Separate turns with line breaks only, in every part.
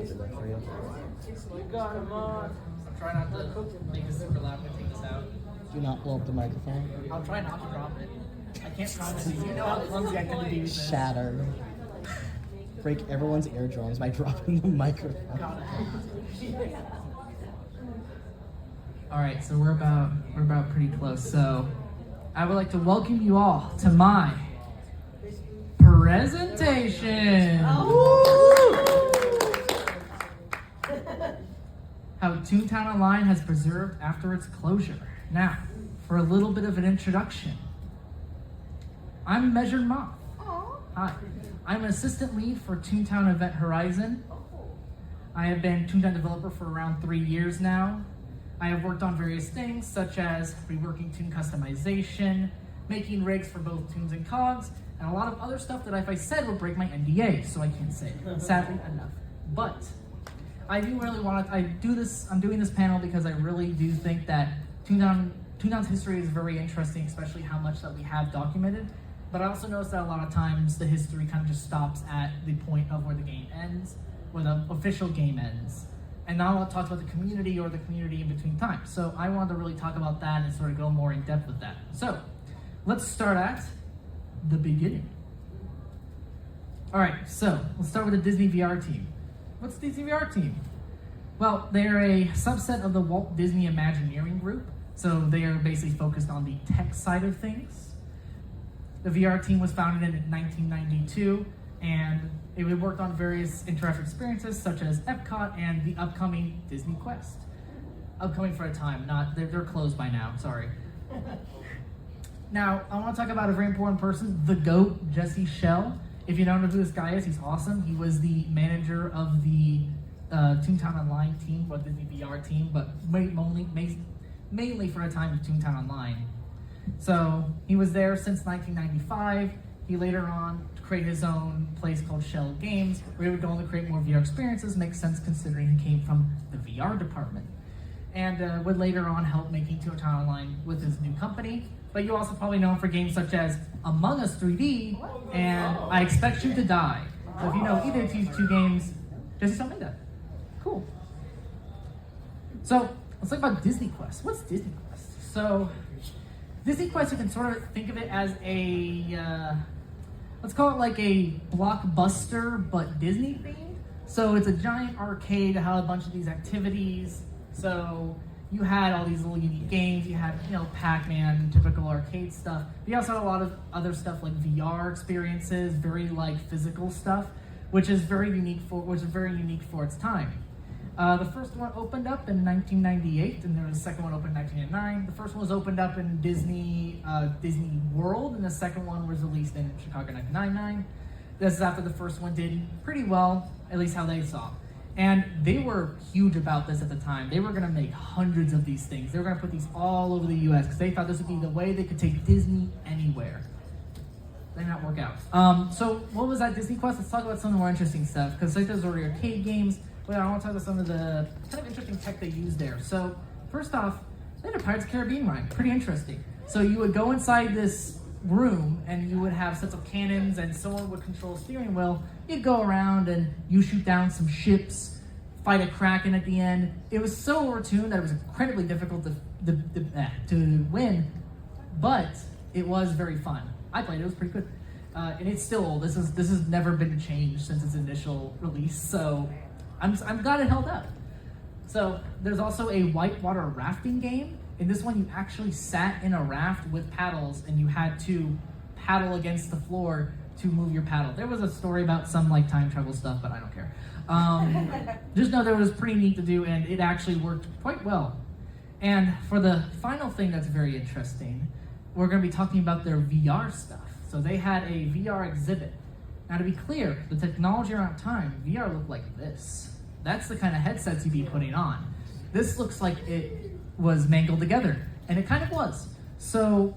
You got him on.
I'll try not to make this super loud when I take this out.
Do not blow up the microphone.
I'll try not to drop it. I can't promise you. You know how clumsy I can be with this.
Shatter. Break everyone's eardrums by dropping the microphone.
All right, so we're about pretty close. So I would like to welcome you all to my presentation. How Toontown Online has preserved after its closure. Now, for a little bit of an introduction. I'm Measured Moth. Hi. I'm an assistant lead for Toontown Event Horizon. I have been Toontown developer for around 3 years now. I have worked on various things such as reworking toon customization, making rigs for both toons and cogs, and a lot of other stuff that if I said would break my NDA, so I can't say it, sadly enough. But I do really want to, I'm doing this panel because I really do think that Toontown's history is very interesting, especially how much that we have documented. But I also noticed that a lot of times the history kind of just stops at the point of where the game ends, where the official game ends. And not a lot talks about the community or the community in between times. So I wanted to really talk about that and sort of go more in depth with that. So let's start at the beginning. All right, so let's start with the Disney VR team. What's the Disney VR team? Well, they're a subset of the Walt Disney Imagineering Group. So they are basically focused on the tech side of things. The VR team was founded in 1992, and it worked on various interactive experiences such as Epcot and the upcoming Disney Quest. Upcoming for a time, they're closed by now, sorry. Now, I want to talk about a very important person, the GOAT, Jesse Schell. If you don't know who this guy is, he's awesome. He was the manager of the Toontown Online team, or Disney VR team, but mainly for a time with Toontown Online. So he was there since 1995. He later on created his own place called Shell Games, where he would go on to create more VR experiences. Makes sense considering he came from the VR department. And would later on help making Toontown Online with his new company. But you also probably know him for games such as Among Us 3D and I Expect You to Die. So if you know either of these two games, just something like that. Cool. So let's talk about Disney Quest. What's Disney Quest? So Disney Quest, you can sort of think of it as a, let's call it like a blockbuster, but Disney themed. So it's a giant arcade that had a bunch of these activities. So you had all these little unique games. You had, Pac-Man, typical arcade stuff. But you also had a lot of other stuff like VR experiences, very like physical stuff, which is very unique for its time. The first one opened up in 1998, and there was a second one opened in 1999. The first one was opened up in Disney World, and the second one was released in Chicago in 1999. This is after the first one did pretty well, at least how they saw. And they were huge about this at the time. They were going to make hundreds of these things. They were going to put these all over the U.S. because they thought this would be the way they could take Disney anywhere. That did not work out. So what was that Disney Quest? Let's talk about some of the more interesting stuff, because like there's already arcade games. But I want to talk about some of the kind of interesting tech they used there. So first off, they had a Pirates of the Caribbean ride. Pretty interesting. So you would go inside this room and you would have sets of cannons and someone would control a steering wheel. You'd go around and you shoot down some ships, fight a Kraken at the end. It was so overtuned that it was incredibly difficult to win, but it was very fun. I played it, it was pretty good. And it's still old. This has never been changed since its initial release, so I'm glad it held up. So there's also a whitewater rafting game. In this one, you actually sat in a raft with paddles and you had to paddle against the floor to move your paddle. There was a story about some like time travel stuff, but I don't care. Just know that it was pretty neat to do and it actually worked quite well. And for the final thing that's very interesting, we're gonna be talking about their VR stuff. So they had a VR exhibit. Now to be clear, the technology around the time, VR looked like this. That's the kind of headsets you'd be putting on. This looks like it was mangled together, and it kind of was. So,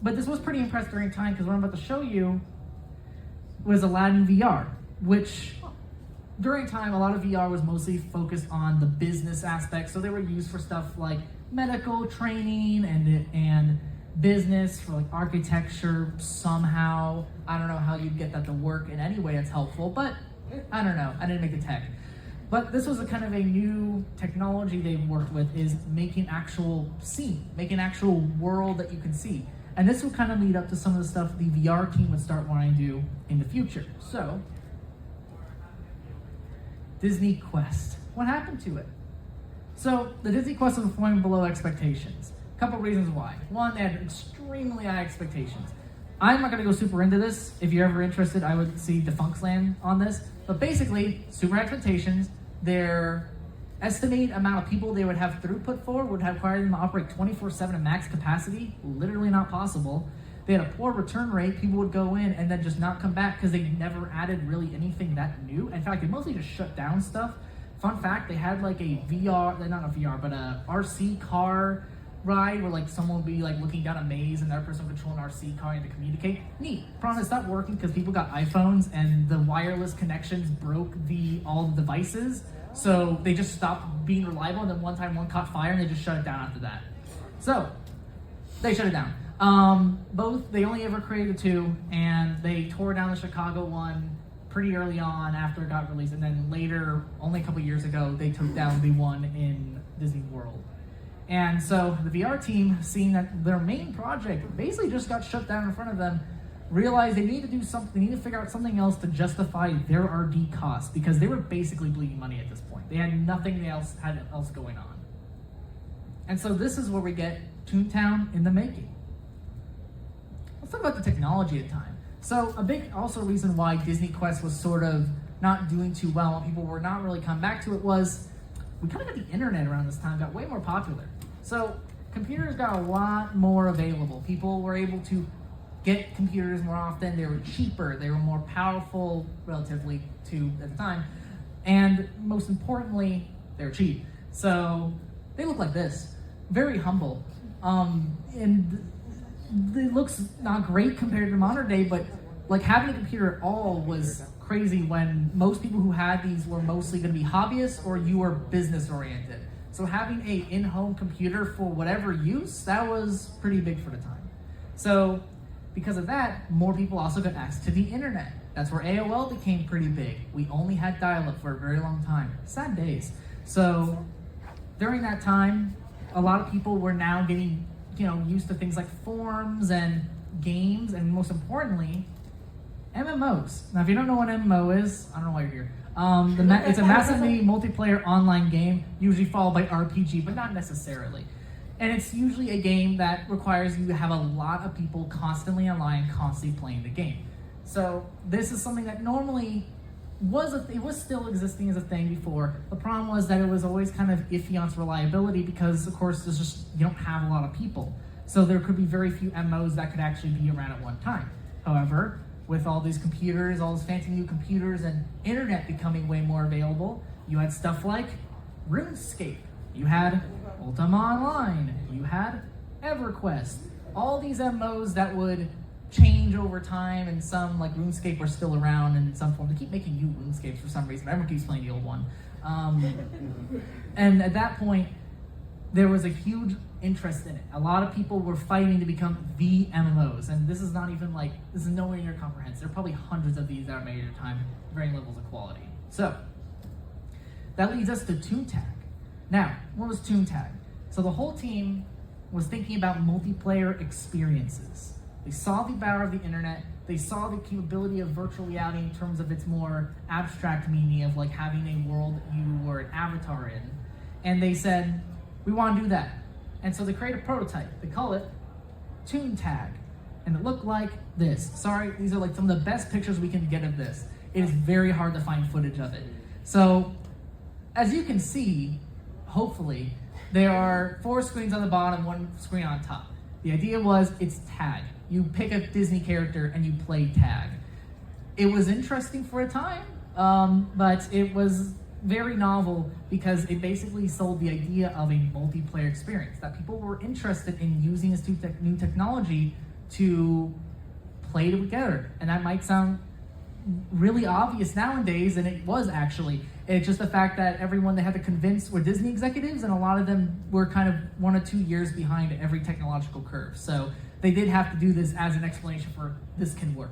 but this was pretty impressive during time, because what I'm about to show you was Aladdin VR, which during time, a lot of VR was mostly focused on the business aspect. So they were used for stuff like medical training and business, for like architecture somehow. I don't know how you'd get that to work in any way that's helpful, but I don't know. I didn't make the tech. But this was a kind of a new technology they worked with, is making actual scene, making actual world that you can see. And this will kind of lead up to some of the stuff the VR team would start wanting to do in the future. So, Disney Quest. What happened to it? So, the Disney Quest was performing below expectations. A couple reasons why. One, they had extremely high expectations. I'm not going to go super into this. If you're ever interested, I would see Defunksland on this. But basically, super expectations. Their estimated amount of people they would have throughput for would have required them to operate 24/7 at max capacity. Literally not possible. They had a poor return rate. People would go in and then just not come back because they never added really anything that new. In fact, they mostly just shut down stuff. Fun fact, they had like a VR, not a VR, but a RC car ride where like someone would be like looking down a maze and the other person controlling an RC car and to communicate. Neat. Problem is, stopped working because people got iPhones and the wireless connections broke all the devices. So they just stopped being reliable, and then one time one caught fire and they just shut it down after that. So they shut it down. They only ever created 2, and they tore down the Chicago one pretty early on after it got released, and then later, only a couple years ago, they took down the one in Disney World. And so the VR team, seeing that their main project basically just got shut down in front of them, realized they need to do something, they need to figure out something else to justify their RD costs, because they were basically bleeding money at this point. They had nothing else going on. And so this is where we get Toontown in the making. Let's talk about the technology at the time. So a big also reason why Disney Quest was sort of not doing too well and people were not really coming back to it was we kind of got the internet around this time, got way more popular. So computers got a lot more available. People were able to get computers more often. They were cheaper. They were more powerful relatively to at the time. And most importantly, they were cheap. So they look like this, very humble. And it looks not great compared to modern day, but like having a computer at all was crazy when most people who had these were mostly going to be hobbyists or you were business oriented. So having a in-home computer for whatever use, that was pretty big for the time. So because of that, more people also got access to the internet. That's where AOL became pretty big. We only had dial-up for a very long time. Sad days. So during that time, a lot of people were now getting used to things like forums and games, and most importantly, MMOs. Now, if you don't know what MMO is, I don't know why you're here. It's a massively multiplayer online game, usually followed by RPG, but not necessarily. And it's usually a game that requires you to have a lot of people constantly online, constantly playing the game. So this is something that normally it was still existing as a thing before. The problem was that it was always kind of iffy on its reliability because, of course, you don't have a lot of people. So there could be very few MMOs that could actually be around at one time. However, with all these computers, all these fancy new computers and internet becoming way more available, you had stuff like RuneScape, you had Ultima Online, you had EverQuest, all these MMOs that would change over time, and some like RuneScape are still around in some form. They keep making new RuneScapes for some reason. Everyone keeps playing the old one. And at that point, there was a huge interest in it. A lot of people were fighting to become the MMOs, and this is nowhere near comprehensive. There are probably hundreds of these that are made at a time, varying levels of quality. So that leads us to Toontown. Now, what was Toontown? So the whole team was thinking about multiplayer experiences. They saw the power of the internet. They saw the capability of virtual reality in terms of its more abstract meaning of like having a world that you were an avatar in. And they said, we want to do that. And so they created a prototype. They call it Toontown. And it looked like this. Sorry, these are like some of the best pictures we can get of this. It is very hard to find footage of it. So, as you can see, hopefully, there are 4 screens on the bottom, 1 screen on top. The idea was it's tag. You pick a Disney character and you play tag. It was interesting for a time, but it was very novel because it basically sold the idea of a multiplayer experience, that people were interested in using this new technology to play together. And that might sound really obvious nowadays, and it was actually. It's just the fact that everyone they had to convince were Disney executives, and a lot of them were kind of 1 or 2 years behind every technological curve. So they did have to do this as an explanation for this can work.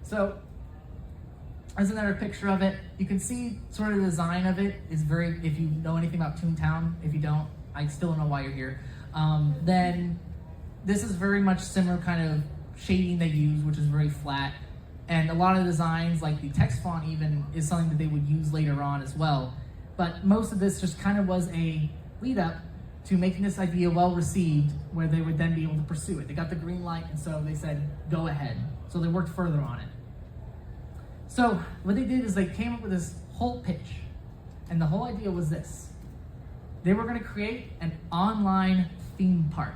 So There's another picture of it. You can see sort of the design of it is very, if you know anything about Toontown, if you don't, I still don't know why you're here. Then this is very much similar kind of shading they use, which is very flat. And a lot of designs, like the text font even, is something that they would use later on as well. But most of this just kind of was a lead up to making this idea well received, where they would then be able to pursue it. They got the green light, and so they said, go ahead. So they worked further on it. So what they did is they came up with this whole pitch. And the whole idea was this. They were going to create an online theme park.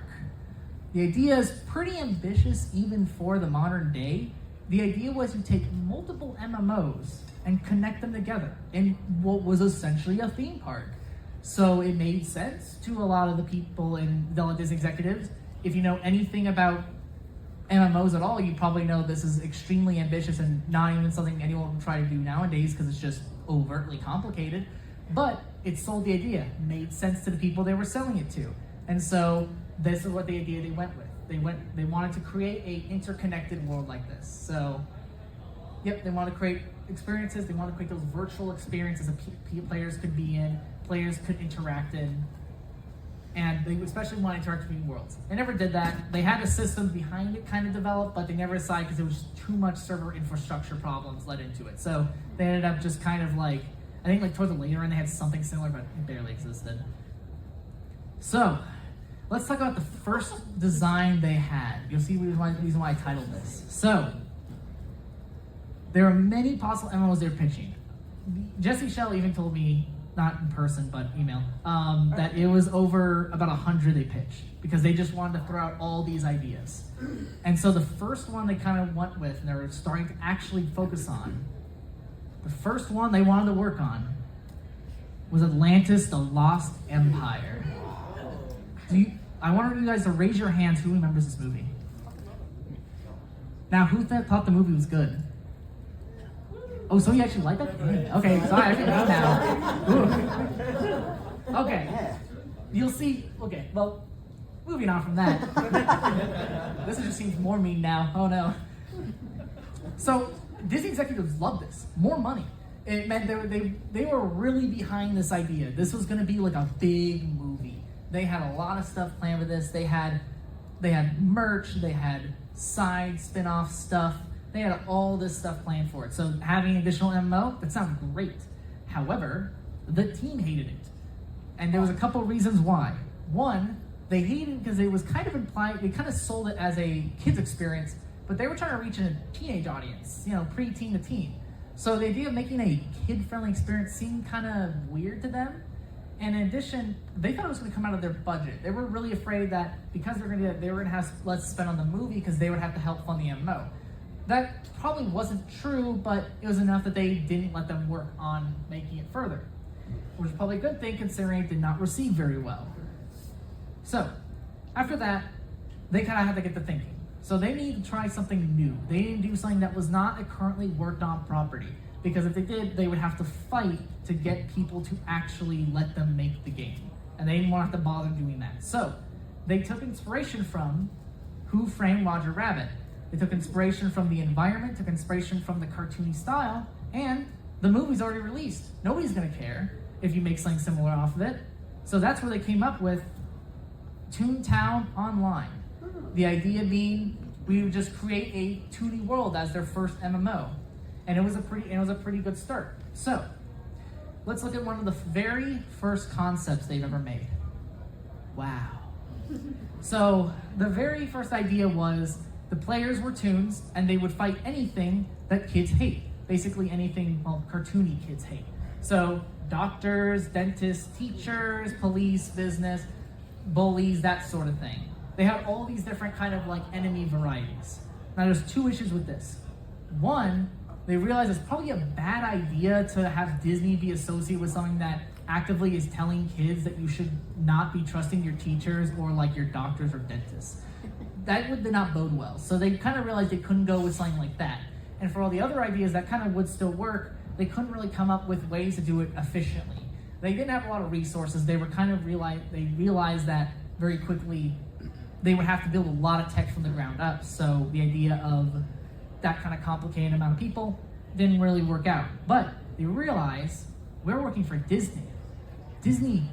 The idea is pretty ambitious even for the modern day. The idea was you take multiple MMOs and connect them together in what was essentially a theme park. So it made sense to a lot of the people in Disney executives. If you know anything about MMOs at all, you probably know this is extremely ambitious and not even something anyone would try to do nowadays because it's just overtly complicated. But it sold the idea, made sense to the people they were selling it to. And so this is what the idea they went with. They wanted to create a interconnected world like this. So, yep, they wanted to create experiences. They wanted to create those virtual experiences that players could be in, players could interact in, and they especially wanted to interact between worlds. They never did that. They had a system behind it kind of developed, but they never decided because there was too much server infrastructure problems led into it. So they ended up just kind of like, I think like towards the later end they had something similar, but it barely existed. So, let's talk about the first design they had. You'll see the reason why I titled this. So, there are many possible MMOs they're pitching. Jesse Shell even told me, not in person, but email, that it was over about 100 they pitched because they just wanted to throw out all these ideas. And so the first one they kind of went with, and they were starting to actually focus on, the first one they wanted to work on was Atlantis, the Lost Empire. I wanted you guys to raise your hands who remembers this movie. Now, who thought the movie was good? Oh, so you actually like that? Okay, sorry, I didn't know now. Ooh. Okay, you'll see. Okay, well, moving on from that. This just seems more mean now. Oh no. So Disney executives loved this. More money. It meant they were really behind this idea. This was going to be like a big movie. They had a lot of stuff planned with this. They had merch. They had side spin-off stuff. They had all this stuff planned for it. So having additional MMO, that sounds great. However, the team hated it. And there was a couple reasons why. One, they hated it because it was kind of implied, they kind of sold it as a kid's experience, but they were trying to reach a teenage audience, pre-teen to teen. So the idea of making a kid-friendly experience seemed kind of weird to them. And in addition, they thought it was going to come out of their budget. They were really afraid that because they were going to have less spend on the movie because they would have to help fund the MMO. That probably wasn't true, but it was enough that they didn't let them work on making it further, which is probably a good thing considering it did not receive very well. So, after that, they kind of had to get to thinking. So they needed to try something new. They needed to do something that was not a currently worked on property, because if they did, they would have to fight to get people to actually let them make the game. And they didn't want to have to bother doing that. So, they took inspiration from Who Framed Roger Rabbit. They took inspiration from the environment, took inspiration from the cartoony style, and the movie's already released. Nobody's going to care if you make something similar off of it. So that's where they came up with Toontown Online. The idea being we would just create a 2D world as their first MMO. And it was a pretty good start. So, let's look at one of the very first concepts they've ever made. Wow. So, the very first idea was the players were toons, and they would fight anything that kids hate. Basically anything, cartoony kids hate. So, doctors, dentists, teachers, police, business, bullies, that sort of thing. They had all these different kind of enemy varieties. Now, there's two issues with this. One, they realized it's probably a bad idea to have Disney be associated with something that actively is telling kids that you should not be trusting your teachers or your doctors or dentists. That did not bode well. So they kind of realized they couldn't go with something like that. And for all the other ideas that kind of would still work, they couldn't really come up with ways to do it efficiently. They didn't have a lot of resources. They realized that very quickly they would have to build a lot of tech from the ground up. So the idea of that kind of complicated amount of people didn't really work out. But they realized we're working for Disney. Disney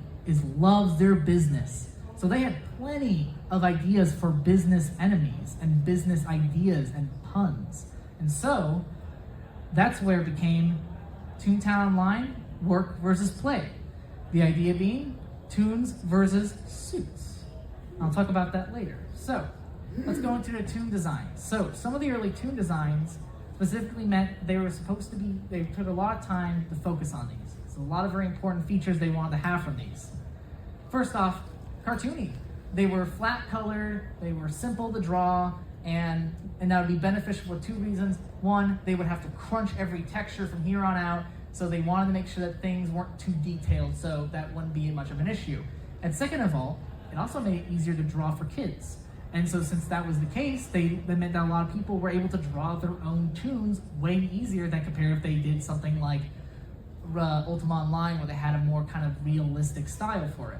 loves their business. So they had plenty of ideas for business enemies and business ideas and puns. And so that's where it became Toontown Online, work versus play. The idea being Toons versus Suits. I'll talk about that later. So let's go into the Toon designs. So some of the early Toon designs specifically meant they took a lot of time to focus on these. So a lot of very important features they wanted to have from these. First off, cartoony. They were flat colored, they were simple to draw, and that would be beneficial for two reasons. One, they would have to crunch every texture from here on out, so they wanted to make sure that things weren't too detailed, so that wouldn't be much of an issue. And second of all, it also made it easier to draw for kids. And so since that was the case, that meant that a lot of people were able to draw their own Toons way easier than compared if they did something like Ultima Online, where they had a more kind of realistic style for it.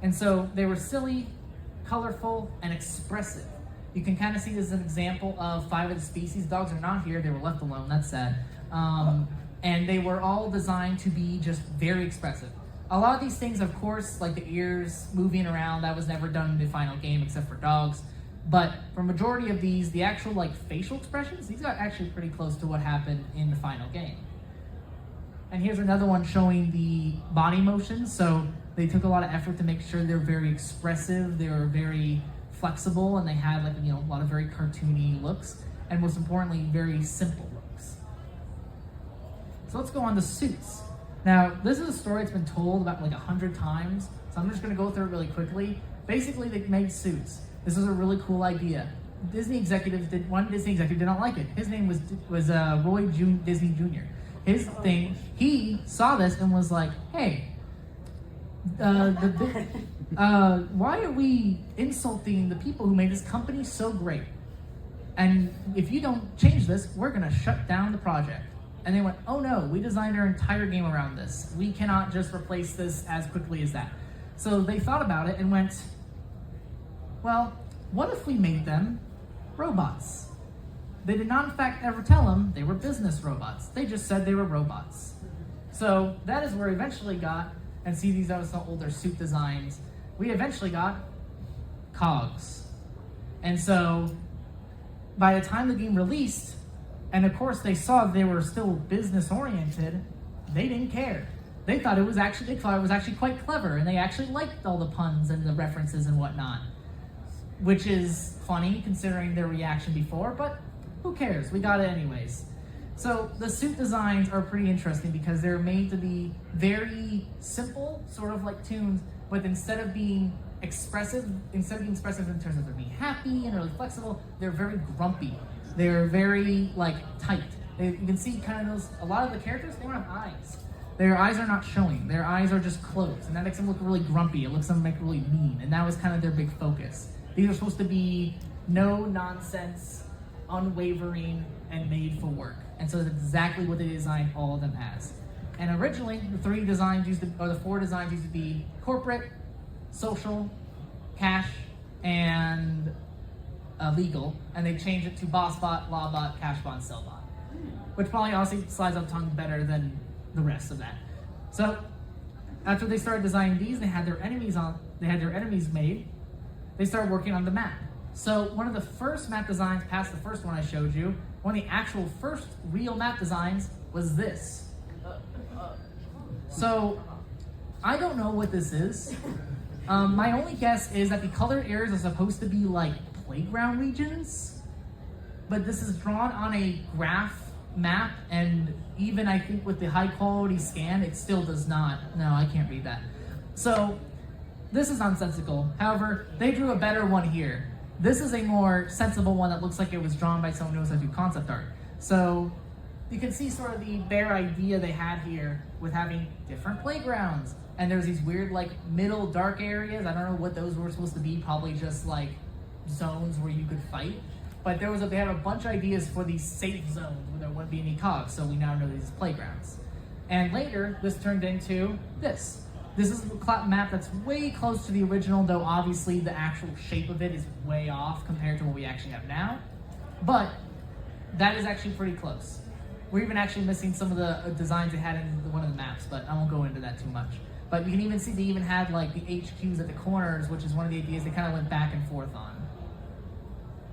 And so they were silly, colorful, and expressive. You can kind of see this as an example of 5 of the species. Dogs are not here, they were left alone, that's sad. And they were all designed to be just very expressive. A lot of these things, of course, like the ears moving around, that was never done in the final game except for dogs. But for majority of these, the actual like facial expressions, these got actually pretty close to what happened in the final game. And here's another one showing the body motions. So they took a lot of effort to make sure they're very expressive, they were very flexible, and they had like a lot of very cartoony looks, and most importantly, very simple looks. So let's go on to Suits. Now, this is a story that's been told about like 100 times, so I'm just gonna go through it really quickly. Basically, they made Suits. This was a really cool idea. One Disney executive did not like it. His name was Roy Disney Jr. His thing, he saw this and was like, hey, why are we insulting the people who made this company so great? And if you don't change this, we're gonna shut down the project. And they went, oh no, we designed our entire game around this. We cannot just replace this as quickly as that. So they thought about it and went, well, what if we made them robots? They did not in fact ever tell them they were business robots. They just said they were robots. So that is where we eventually got, and see these are some older Suit designs, we eventually got cogs. And so by the time the game released, and of course they saw they were still business oriented, they didn't care. They thought it was actually quite clever, and they actually liked all the puns and the references and whatnot. Which is funny considering their reaction before, but who cares? We got it anyways. So the Suit designs are pretty interesting because they're made to be very simple, sort of like Toons, but instead of being expressive in terms of them being happy and really flexible, they're very grumpy. They're very like tight. You can see kind of a lot of the characters, they don't have eyes. Their eyes are not showing. Their eyes are just closed, and that makes them look really grumpy. It looks them make really mean, and that was kind of their big focus. These are supposed to be no nonsense, unwavering, and made for work. And so that's exactly what they designed all of them as. And originally, the 4 designs used to be corporate, social, cash, and legal. And they changed it to BossBot, LawBot, CashBot, and SellBot, which probably honestly slides up tongue better than the rest of that. So after they started designing these, they had their enemies made. They started working on the map. So one of the first map designs past the first one I showed you, one of the actual first real map designs was this. So I don't know what this is. My only guess is that the colored areas are supposed to be like playground regions, but this is drawn on a graph map, and even I think with the high quality scan, it still does not. No, I can't read that. So this is nonsensical. However, they drew a better one here. This is a more sensible one that looks like it was drawn by someone who knows how to do concept art. So you can see sort of the bare idea they had here with having different playgrounds. And there's these weird like middle dark areas. I don't know what those were supposed to be, probably just like zones where you could fight. But they had a bunch of ideas for these safe zones where there wouldn't be any cogs, so we now know these playgrounds. And later, this turned into this. This is a map that's way close to the original, though obviously the actual shape of it is way off compared to what we actually have now. But that is actually pretty close. We're even actually missing some of the designs they had in one of the maps, but I won't go into that too much. But you can even see they even had like the HQs at the corners, which is one of the ideas they kind of went back and forth on.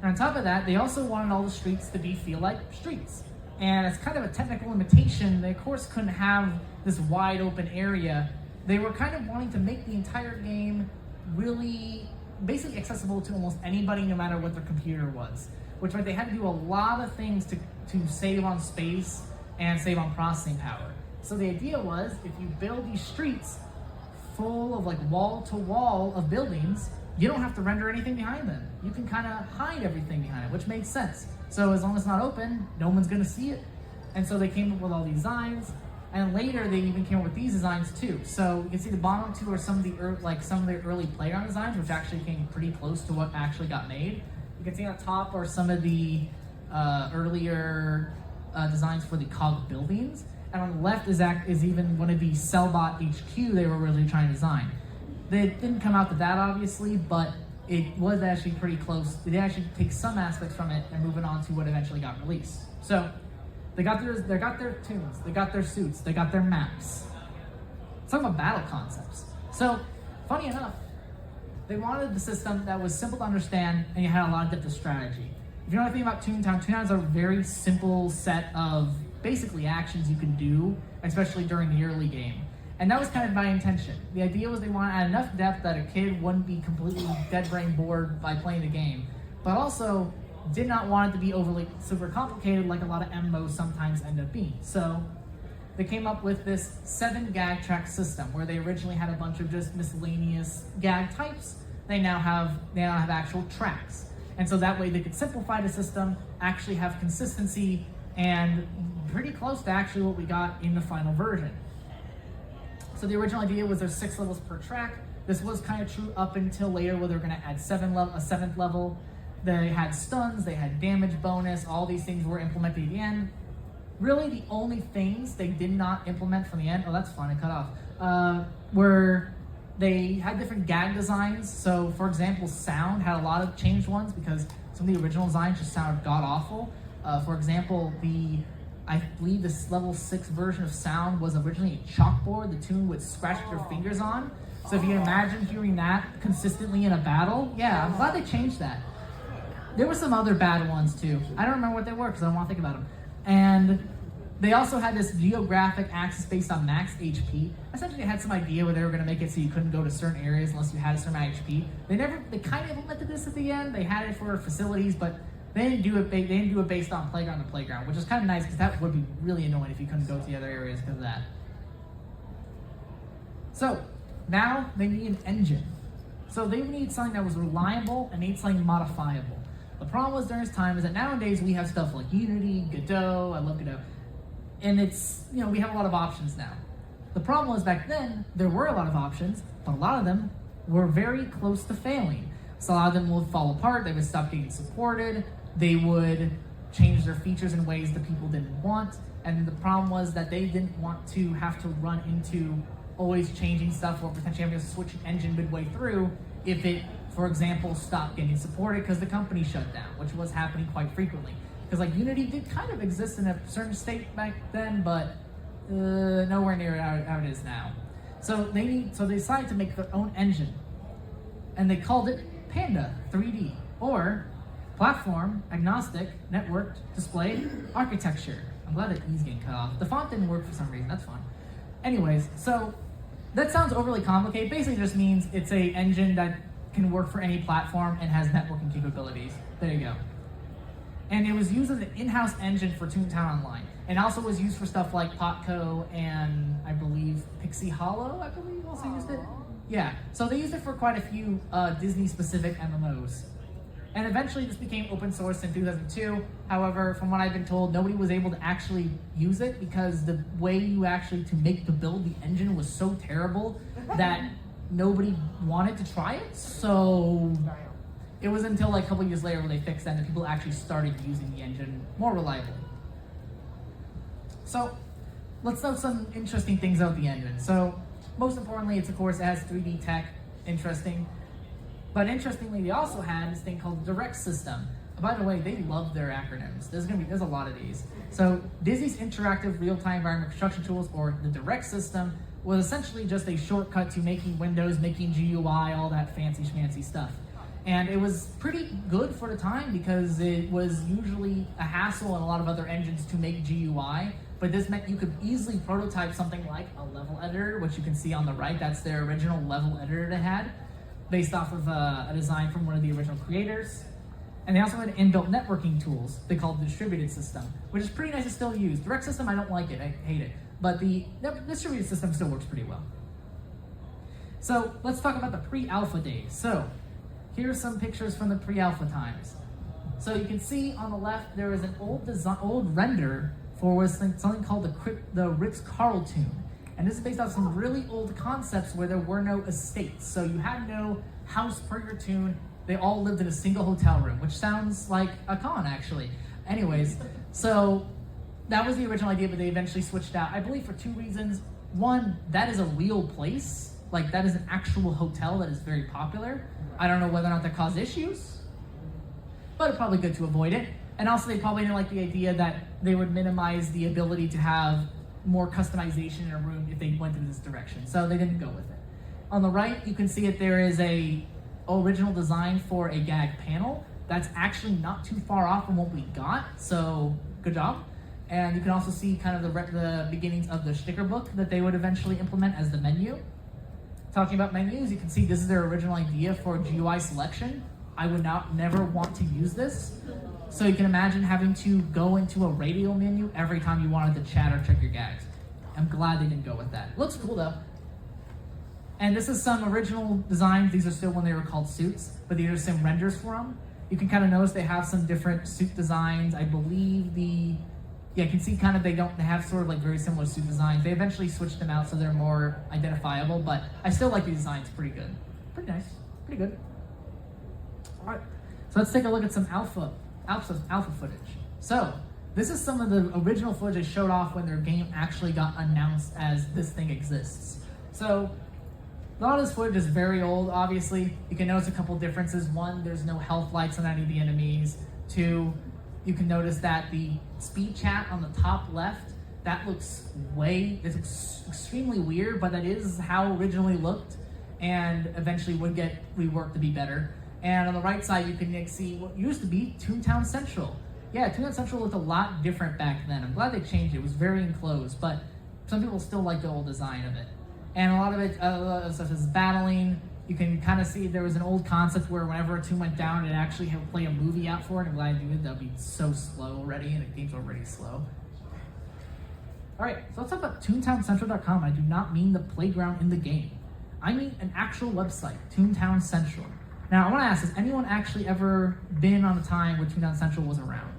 And on top of that, they also wanted all the streets to feel like streets. And as kind of a technical limitation, they of course couldn't have this wide open area. They were kind of wanting to make the entire game really basically accessible to almost anybody, no matter what their computer was. Which meant they had to do a lot of things to save on space and save on processing power. So the idea was, if you build these streets full of like wall to wall of buildings, you don't have to render anything behind them. You can kind of hide everything behind it, which made sense. So as long as it's not open, no one's gonna see it. And so they came up with all these designs, and later they even came up with these designs too. So you can see the bottom two are some of the early playground designs, which actually came pretty close to what actually got made. You can see on top are some of the earlier designs for the cog buildings, and on the left is even one of the Cellbot HQ they were really trying to design. They didn't come out to that obviously, but it was actually pretty close. They actually take some aspects from it and move it on to what eventually got released. So they got their tunes, they got their suits, they got their maps. Let's talk about battle concepts. So funny enough, they wanted the system that was simple to understand and you had a lot of depth of strategy. If you know anything about Toontown, Toontown is a very simple set of basically actions you can do, especially during the early game. And that was kind of by intention. The idea was they wanted to add enough depth that a kid wouldn't be completely dead brain bored by playing the game, but also did not want it to be overly super complicated like a lot of MMOs sometimes end up being. So they came up with this 7 gag track system where they originally had a bunch of just miscellaneous gag types. They now have actual tracks. And so that way they could simplify the system, actually have consistency, and pretty close to actually what we got in the final version. So the original idea was there's 6 levels per track. This was kind of true up until later where they were going to add a 7th level. They had stuns, they had damage bonus, all these things were implemented at the end. Really the only things they did not implement from the end, oh that's fun, it cut off, were they had different gag designs. So for example, sound had a lot of changed ones because some of the original designs just sounded god-awful. For example, I believe this level 6 version of sound was originally a chalkboard the tune would scratch your fingers on. So if you can imagine hearing that consistently in a battle, yeah, I'm glad they changed that. There were some other bad ones too. I don't remember what they were because I don't want to think about them. And they also had this geographic axis based on max HP. Essentially they had some idea where they were going to make it so you couldn't go to certain areas unless you had a certain HP. They kind of implemented this at the end. They had it for facilities, but they didn't do it based on playground to playground, which is kind of nice because that would be really annoying if you couldn't go to the other areas because of that. So now they need an engine. So they need something that was reliable and need something modifiable. The problem was during this time is that nowadays we have stuff like Unity, Godot, I love Godot, and it's, we have a lot of options now. The problem was back then, there were a lot of options, but a lot of them were very close to failing. So a lot of them would fall apart, they would stop getting supported, they would change their features in ways that people didn't want, and the problem was that they didn't want to have to run into always changing stuff or potentially having to switch an engine midway through if it, for example, stopped getting supported because the company shut down, which was happening quite frequently. Because like Unity did kind of exist in a certain state back then, but nowhere near how it is now. So they decided to make their own engine, and they called it Panda 3D, or Platform Agnostic Networked Display Architecture. I'm glad that E's getting cut off. The font didn't work for some reason, that's fine. Anyways, so that sounds overly complicated. Basically just means it's a engine that can work for any platform and has networking capabilities. There you go. And it was used as an in-house engine for Toontown Online. And also was used for stuff like Potco and I believe Pixie Hollow, I believe also used it. Yeah, so they used it for quite a few Disney-specific MMOs. And eventually this became open source in 2002. However, from what I've been told, nobody was able to actually use it because the way to make the build, the engine was so terrible that nobody wanted to try it. So it was until like a couple years later when they fixed that and people actually started using the engine more reliably. So let's know some interesting things about the engine. So most importantly, it's of course it has 3D tech, interesting. But interestingly, they also had this thing called the direct system. By the way, they love their acronyms. There's a lot of these. So Disney's interactive real-time environment construction tools, or the Direct system, was essentially just a shortcut to making Windows, making GUI, all that fancy schmancy stuff. And it was pretty good for the time because it was usually a hassle in a lot of other engines to make GUI, but this meant you could easily prototype something like a level editor, which you can see on the right. That's their original level editor they had, based off of a design from one of the original creators. And they also had inbuilt networking tools they called the distributed system, which is pretty nice to still use. Direct system, I don't like it, I hate it. But the distributed system still works pretty well. So let's talk about the pre-alpha days. So here's some pictures from the pre-alpha times. So you can see on the left, there is an old render for something called the Ritz-Carlton. And this is based off some really old concepts where there were no estates. So you had no house per your tune. They all lived in a single hotel room, which sounds like a con, actually. Anyways, so that was the original idea, but they eventually switched out, I believe, for two reasons. One, that is a real place. Like, that is an actual hotel that is very popular. I don't know whether or not that caused issues, but it's probably good to avoid it. And also, they probably didn't like the idea that they would minimize the ability to have more customization in a room if they went in this direction. So they didn't go with it. On the right, you can see that there is a original design for a gag panel. That's actually not too far off from what we got, so good job. And you can also see kind of the beginnings of the sticker book that they would eventually implement as the menu. Talking about menus, you can see this is their original idea for GUI selection. I would never want to use this. So you can imagine having to go into a radial menu every time you wanted to chat or check your gags. I'm glad they didn't go with that. Looks cool though. And this is some original designs. These are still when they were called suits, but these are some renders for them. You can kind of notice they have some different suit designs. I believe you can see kind of they have sort of like very similar suit designs. They eventually switched them out so they're more identifiable, but I still like the designs pretty good. Pretty nice, pretty good. All right, so let's take a look at some alpha footage. So this is some of the original footage they showed off when their game actually got announced as this thing exists. So a lot of this footage is very old, obviously. You can notice a couple differences. One, there's no health lights on any of the enemies. Two, you can notice that the speed chat on the top left, that looks extremely weird, but that is how it originally looked and eventually would get reworked to be better. And on the right side, you can see what used to be Toontown Central. Yeah, Toontown Central looked a lot different back then. I'm glad they changed it. It was very enclosed, but some people still like the old design of it. And a lot of it, such as battling, you can kind of see there was an old concept where whenever a tune went down, it actually would play a movie out for it. I'm glad I did. That would be so slow already, and the game's already slow. All right, so let's talk about ToontownCentral.com. I do not mean the playground in the game. I mean an actual website, Toontown Central. Now, I want to ask, has anyone actually ever been on a time where Toontown Central was around?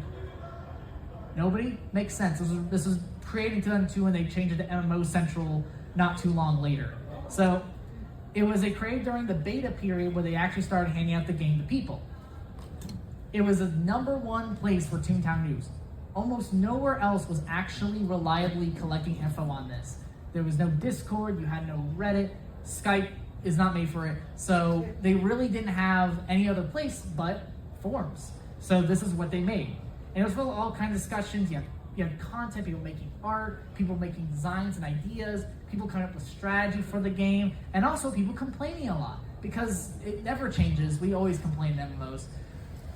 Nobody? Makes sense. This was created in 2002 when they changed it to MMO Central not too long later. So it was created during the beta period where they actually started handing out the game to people. It was the #1 place for Toontown news. Almost nowhere else was actually reliably collecting info on this. There was no Discord, you had no Reddit, Skype is not made for it. So they really didn't have any other place but forums. So this is what they made. And it was full of all kinds of discussions. You had content, people making art, people making designs and ideas, people coming up with strategy for the game, and also people complaining a lot because it never changes. We always complain in MMOs.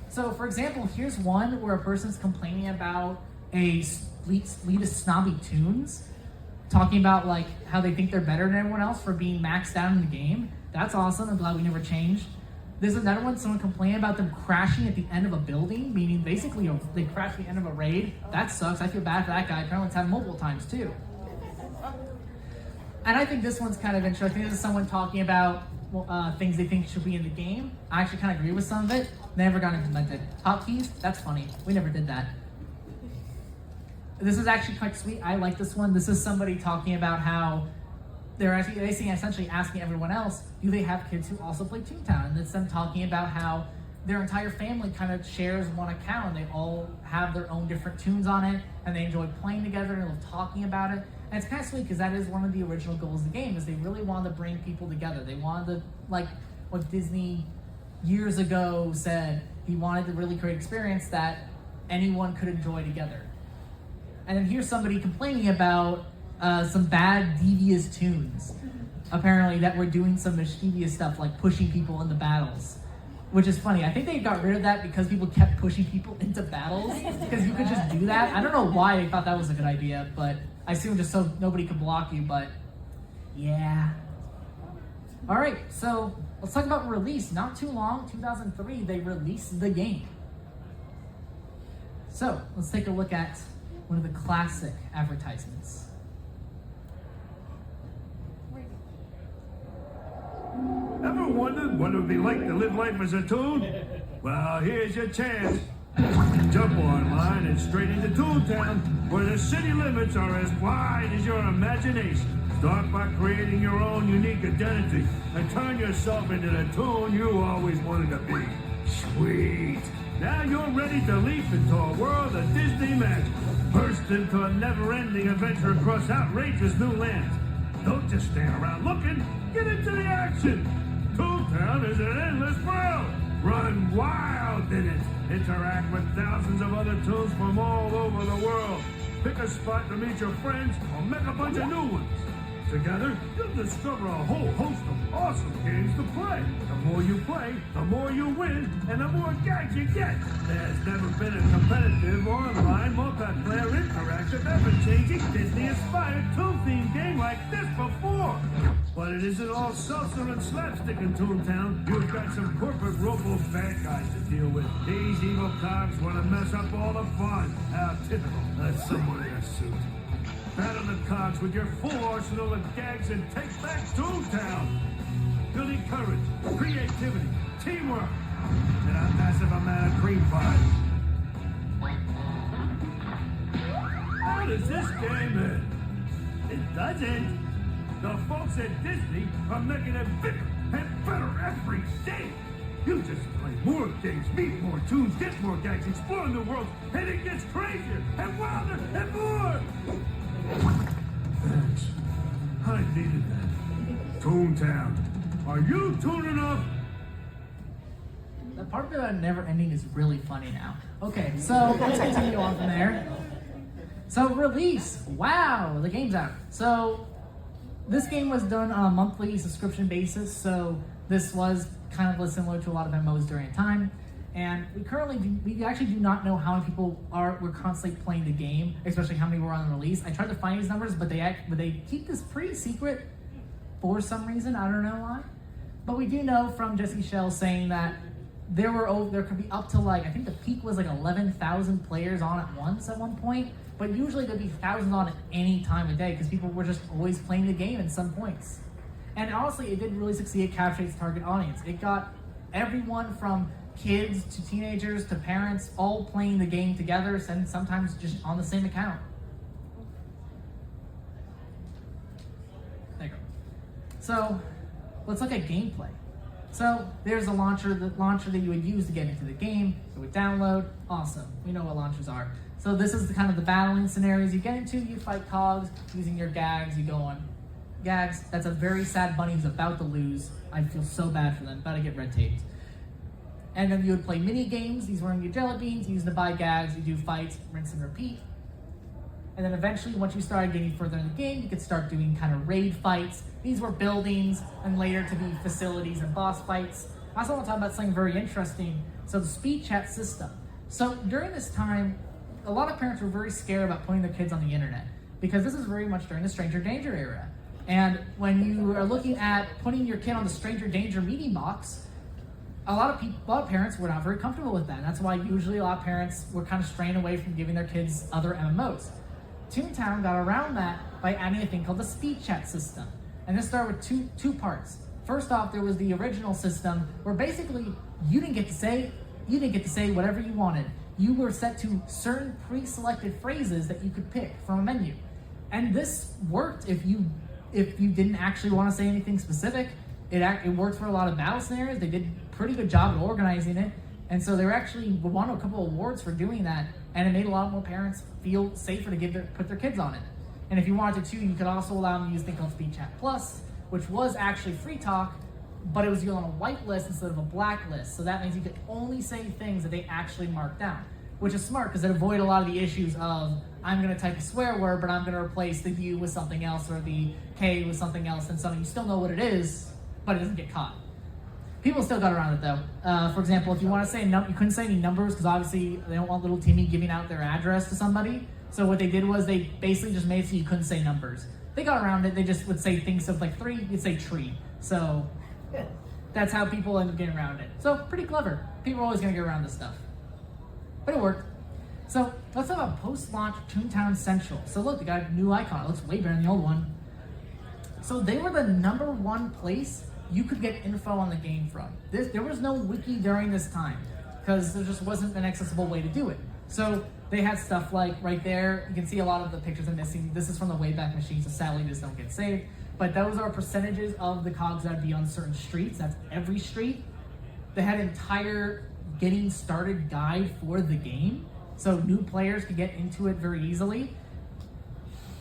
So for example, here's one where a person's complaining about a fleet of snobby tunes, talking about like how they think they're better than everyone else for being maxed out in the game. That's awesome. I'm glad we never changed. There's another one, someone complaining about them crashing at the end of a building, meaning basically they crashed at the end of a raid. That sucks. I feel bad for that guy. Apparently it's happened multiple times too. And I think this one's kind of interesting. This is someone talking about things they think should be in the game. I actually kind of agree with some of it. Never got implemented. Hotkeys? That's funny. We never did that. This is actually quite sweet. I like this one. This is somebody talking about how they're essentially asking everyone else, do they have kids who also play Toontown? And it's them talking about how their entire family kind of shares one account and they all have their own different tunes on it and they enjoy playing together and love talking about it. And it's kind of sweet because that is one of the original goals of the game, is they really wanted to bring people together. They wanted to, like what Disney years ago said, He wanted to really create an experience that anyone could enjoy together. And then here's somebody complaining about some bad, devious tunes, apparently, that were doing some mischievous stuff like pushing people into battles, which is funny. I think they got rid of that because people kept pushing people into battles, because you could just do that. I don't know why they thought that was a good idea, but I assume just so nobody could block you, but yeah. All right, so let's talk about release. Not too long, 2003, they released the game. So let's take a look at one of the classic advertisements.
Ever wondered what it would be like to live life as a toon? Well, here's your chance. Jump online and straight into Toontown, where the city limits are as wide as your imagination. Start by creating your own unique identity and turn yourself into the toon you always wanted to be. Sweet. Now you're ready to leap into a world of Disney magic. Burst into a never-ending adventure across outrageous new lands. Don't just stand around looking. Get into the action. Toontown is an endless world. Run wild in it. Interact with thousands of other toons from all over the world. Pick a spot to meet your friends or make a bunch of new ones. Together, you'll discover a whole host of awesome games to play. The more you play, the more you win, and the more gags you get. There's never been a competitive online multiplayer interactive ever-changing Disney-inspired toon-themed game like this before. But it isn't all salsa and slapstick in Toontown. You've got some corporate robo bad guys to deal with. These evil cops want to mess up all the fun. How typical. That's someone in a suit. Battle the cogs with your full arsenal of gags and take back Toontown. Building courage, creativity, teamwork, and a massive amount of cream pie. How does this game end? It doesn't. The folks at Disney are making it bigger and better every day. You just play more games, meet more tunes, get more gags, explore new worlds, and it gets crazier and wilder and more. Thanks. I needed that. Toontown. Are you tuning up?
The part about never ending is really funny now. Okay, so let's continue on from there. So release. Wow, the game's out. So this game was done on a monthly subscription basis, so this was kind of similar to a lot of MMOs during a time. And we actually do not know how many people were constantly playing the game, especially how many were on the release. I tried to find these numbers, but they keep this pretty secret for some reason. I don't know why. But we do know from Jesse Shell saying that there could be up to I think the peak was 11,000 players on at once at one point. But usually there'd be thousands on at any time of day because people were just always playing the game at some points. And honestly, it did really succeed at capturing its target audience. It got everyone from kids to teenagers to parents all playing the game together, and sometimes just on the same account. There you go. So let's look at gameplay. So there's the launcher that you would use to get into the game. It would download. Awesome. We know what launchers are. So this is the battling scenarios you get into. You fight cogs using your gags. You go on gags. That's a very sad bunny who's about to lose. I feel so bad for them. About to get red taped. And then you would play mini games. These were in your jelly beans. You use to buy gags. You do fights, rinse and repeat. And then eventually, once you started getting further in the game, you could start doing raid fights. These were buildings, and later to be facilities and boss fights. I also want to talk about something very interesting. So the speed chat system. So during this time, a lot of parents were very scared about putting their kids on the internet because this is very much during the stranger danger era. And when you are looking at putting your kid on the stranger danger meeting box, a lot of parents were not very comfortable with that. And that's why usually a lot of parents were straying away from giving their kids other MMOs. Toontown got around that by adding a thing called the speed chat system. And this started with two parts. First off, there was the original system where basically you didn't get to say whatever you wanted. You were set to certain pre-selected phrases that you could pick from a menu. And this worked if you didn't actually want to say anything specific. It worked for a lot of battle scenarios. They did a pretty good job of organizing it. And so they won a couple of awards for doing that. And it made a lot more parents feel safer to put their kids on it. And if you wanted to too, you could also allow them to use a thing called Speed Chat Plus, which was actually free talk, but it was on a white list instead of a black list. So that means you could only say things that they actually marked down, which is smart because it avoided a lot of the issues of I'm going to type a swear word, but I'm going to replace the U with something else or the K with something else, and so you still know what it is, but it doesn't get caught. People still got around it though. For example, if you want to say you couldn't say any numbers because obviously they don't want little Timmy giving out their address to somebody. So what they did was they basically just made it so you couldn't say numbers. They got around it. They just would say things of like 3, you'd say tree. So that's how people ended up getting around it. So pretty clever. People are always going to get around this stuff. But it worked. So let's talk about post-launch Toontown Central. So look, they got a new icon. It looks way better than the old one. So they were the #1 place you could get info on the game from. There was no wiki during this time because there just wasn't an accessible way to do it. So they had stuff like right there, you can see a lot of the pictures are missing. This is from the Wayback Machine, so sadly this don't get saved. But those are percentages of the cogs that would be on certain streets. That's every street. They had an entire getting started guide for the game, so new players could get into it very easily.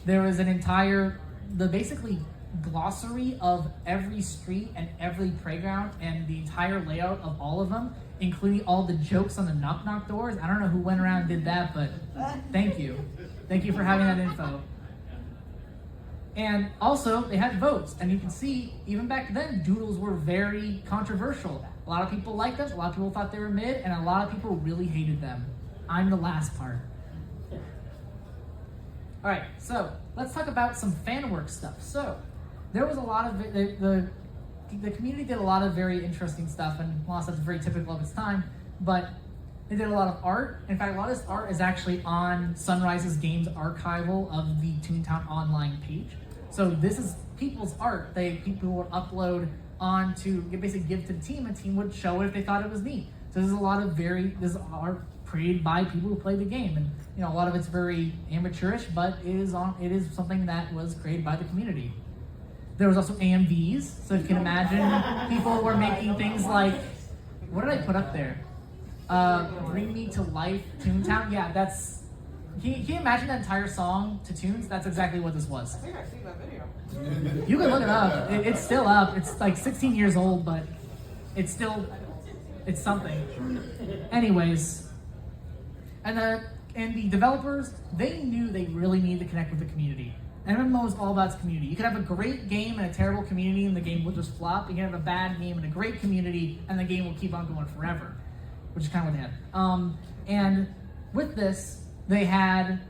There was an entire, basically glossary of every street and every playground and the entire layout of all of them, including all the jokes on the knock-knock doors. I don't know who went around and did that, but thank you. Thank you for having that info. And also, they had votes, and you can see, even back then, doodles were very controversial. A lot of people liked them, a lot of people thought they were mid, and a lot of people really hated them. I'm the last part. All right, so let's talk about some fan work stuff. So there was a lot of, the community did a lot of very interesting stuff, and a lot of stuff is very typical of its time, but they did a lot of art. In fact, a lot of this art is actually on Sunrise's Games archival of the Toontown online page. So this is people's art. People would upload on to basically give to the team, and the team would show it if they thought it was neat. So there's a lot of this is art created by people who play the game, and a lot of it's very amateurish, but it is something that was created by the community. There was also AMVs, so if you can imagine, people were making things like, what did I put up there? Bring Me to Life, Toontown. Yeah, can you imagine that entire song to tunes? That's exactly what this was.
I think I've seen that video.
You can look it up. It's still up. It's like 16 years old, but it's something. Anyways, and the developers, they knew they really needed to connect with the community. MMO is all about its community. You could have a great game and a terrible community, and the game will just flop. You can have a bad game and a great community, and the game will keep on going forever, which is kind of what they had. And with this, they had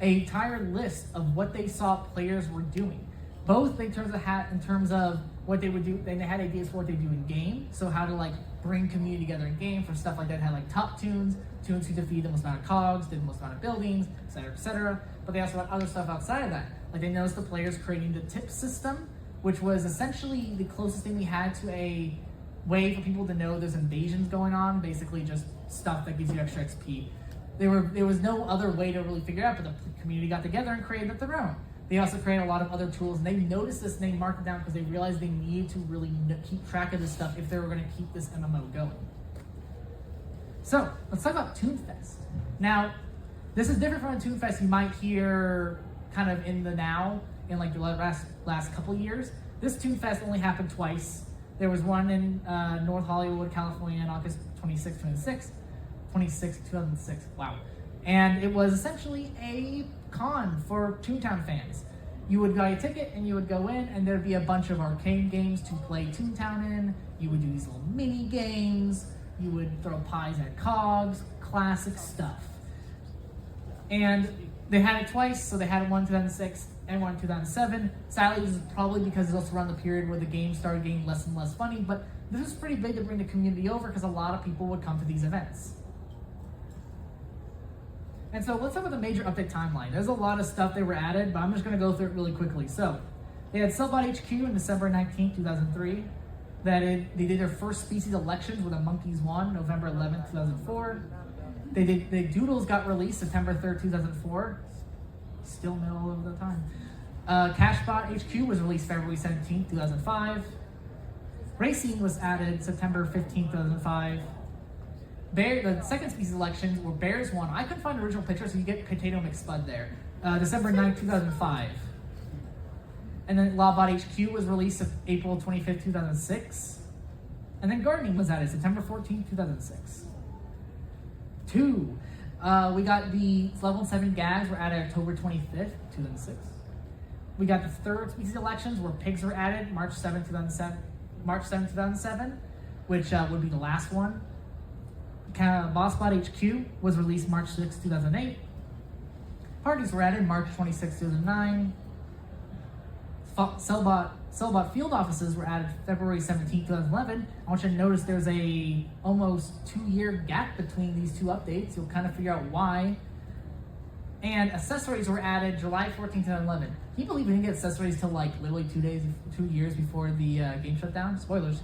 an entire list of what they saw players were doing, both in terms of what they would do. They had ideas for what they do in game, so how to bring community together in game for stuff like that. Had top tunes who defeat the most amount of cogs, did the most amount of buildings, etc., etc. But they also had other stuff outside of that. They noticed the players creating the tip system, which was essentially the closest thing we had to a way for people to know there's invasions going on, basically just stuff that gives you extra XP. There was no other way to really figure it out, but the community got together and created it their own. They also created a lot of other tools, and they noticed this and they marked it down because they realized they needed to really keep track of this stuff if they were going to keep this MMO going. So let's talk about Toonfest. Now, this is different from a Toonfest you might hear kind of in the now, in the last couple of years. This Toonfest only happened twice. There was one in North Hollywood, California on August 26, 2006. Wow. And it was essentially a con for Toontown fans. You would buy a ticket and you would go in, and there'd be a bunch of arcade games to play Toontown in. You would do these little mini games. You would throw pies at cogs, classic stuff. And they had it twice, so they had one in 2006 and one in 2007. Sadly, this is probably because it's also around the period where the game started getting less and less funny, but this was pretty big to bring the community over because a lot of people would come to these events. And so let's talk about the major update timeline. There's a lot of stuff that were added, but I'm just going to go through it really quickly. So they had Cellbot HQ in December 19, 2003. They did their first species elections where the monkeys won, November 11, 2004. The Doodles got released September 3rd, 2004. Still middle of the time. Cashbot HQ was released February 17, 2005. Racing was added September 15, 2005. The second species election where bears won. I couldn't find an original picture, so you get Potato McSpud there. December 9, 2005. And then Lawbot HQ was released April 25th, 2006. And then gardening was added September 14, 2006. 2. We got the level 7 gags were added October 25th, 2006. We got the third species elections where pigs were added March 7, 2007, which would be the last one. Bossbot HQ was released March 6, 2008. Parties were added March 26, 2009. Cellbot field offices were added February 17, 2011. I want you to notice there's a almost 2-year gap between these two updates. You'll kind of figure out why. And accessories were added July 14, 2011. Can you believe we didn't get accessories till like literally 2 years before the game shut down? Spoilers.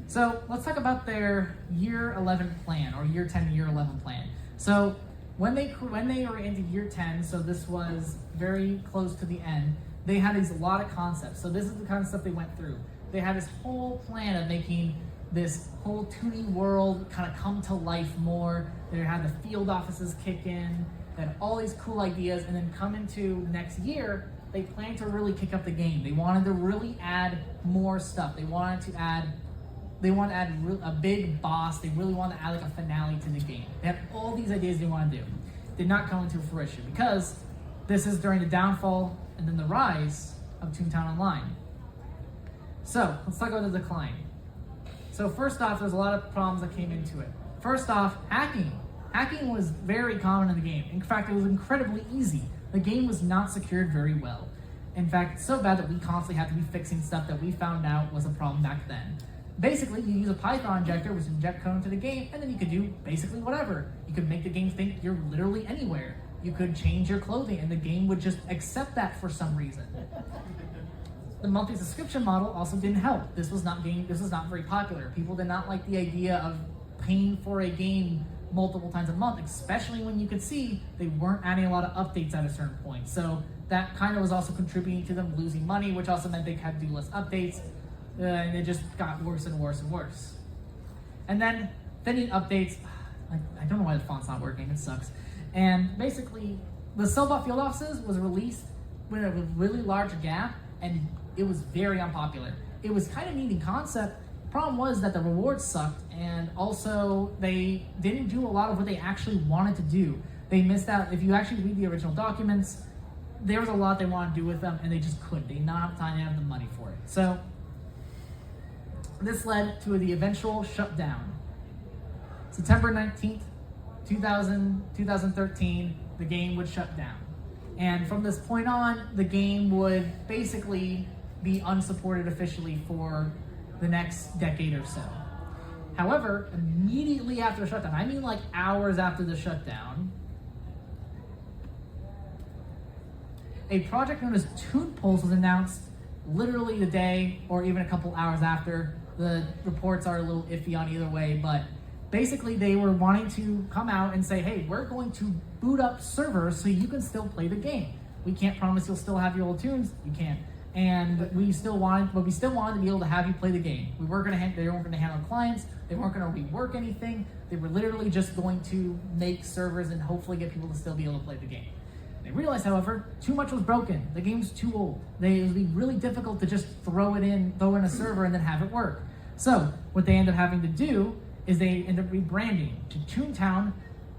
So let's talk about their year 11 plan, or year 10, year 11 plan. So when they were into year 10, so this was very close to the end, they had a lot of concepts. So this is the kind of stuff they went through. They had this whole plan of making this whole Toonie world kind of come to life more. They had the field offices kick in. They had all these cool ideas, and then come into next year, they planned to really kick up the game. They wanted to really add more stuff. They wanted to add a big boss. They really wanted to add like a finale to the game. They had all these ideas they wanted to do. Did not come into fruition because this is during the downfall and then the rise of Toontown Online. So let's talk about the decline. So first off, there's a lot of problems that came into it. First off, hacking. Hacking was very common in the game. In fact, it was incredibly easy. The game was not secured very well. In fact, so bad that we constantly had to be fixing stuff that we found out was a problem back then. Basically, you use a Python injector, which inject code into the game, and then you could do basically whatever. You could make the game think you're literally anywhere. You could change your clothing, and the game would just accept that for some reason. The monthly subscription model also didn't help. This was not very popular. People did not like the idea of paying for a game multiple times a month, especially when you could see they weren't adding a lot of updates at a certain point. So that kind of was also contributing to them losing money, which also meant they had to do less updates. And it just got worse and worse and worse. And then pending updates, I don't know why the font's not working, it sucks. And basically, the Cellbot Field Offices was released with a really large gap, and it was very unpopular. It was kind of neat in concept. Problem was that the rewards sucked, and also they didn't do a lot of what they actually wanted to do. They missed out. If you actually read the original documents, there was a lot they wanted to do with them, and they just couldn't. They did not have time, they didn't have the money for it. So this led to the eventual shutdown. September 19th, 2013, the game would shut down. And from this point on, the game would basically be unsupported officially for the next decade or so. However, immediately after the shutdown, I mean like hours after the shutdown, a project known as Toonpulse was announced literally the day or even a couple hours after. The reports are a little iffy on either way, but basically they were wanting to come out and say, hey, we're going to boot up servers so you can still play the game. We can't promise you'll still have your old tunes, you can't. And we still wanted to be able to have you play the game. They weren't going to handle clients, they weren't going to rework anything, they were literally just going to make servers and hopefully get people to still be able to play the game. They realized, however, too much was broken. The game's too old. It would be really difficult to just throw in a server and then have it work. So what they end up having to do is they end up rebranding to Toontown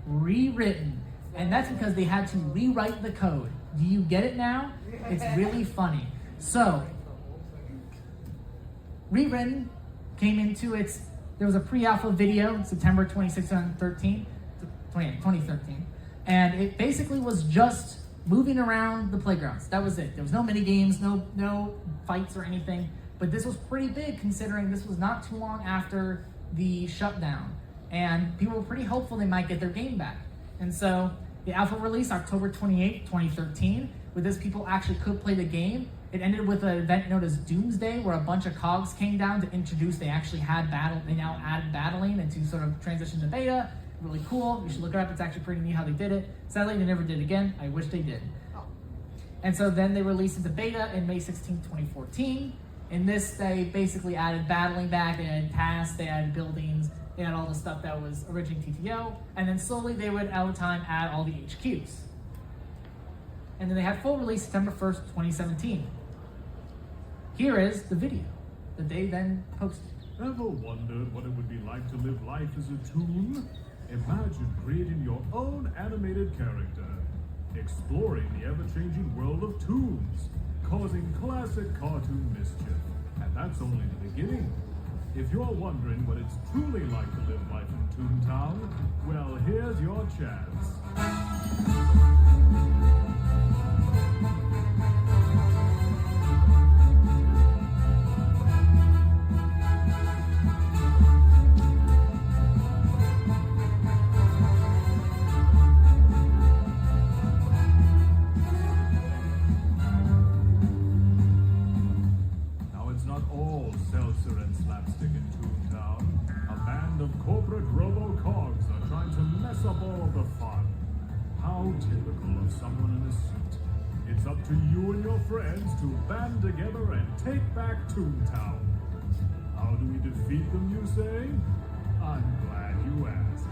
Rewritten. And that's because they had to rewrite the code. Do you get it now? It's really funny. So, Rewritten came into there was a pre-alpha video, September 26, 2013, and it basically was just moving around the playgrounds. That was it. There was no mini games, no fights or anything, but this was pretty big considering this was not too long after the shutdown, and people were pretty hopeful they might get their game back. And so, the alpha release, October 28, 2013, with this people actually could play the game. It ended with an event known as Doomsday, where a bunch of cogs came down to introduce. They actually had they now added battling and to sort of transition to beta. Really cool. You should look it up. It's actually pretty neat how they did it. Sadly, they never did it again. I wish they did. And so then they released it to beta in May 16, 2014. In this, they basically added battling back. They added tasks. They added buildings. They had all the stuff that was originally TTO. And then slowly they would, out of time, add all the HQs. And then they had full release September 1st, 2017. Here is the video that they then posted.
Ever wondered what it would be like to live life as a toon? Imagine creating your own animated character, exploring the ever-changing world of toons, causing classic cartoon mischief. And that's only the beginning. If you're wondering what it's truly like to live life in Toontown, well, here's your chance. Seltzer and slapstick in Toontown. A band of corporate robo-cogs are trying to mess up all of the fun. How typical of someone in a suit. It's up to you and your friends to band together and take back Toontown. How do we defeat them, you say? I'm glad you asked.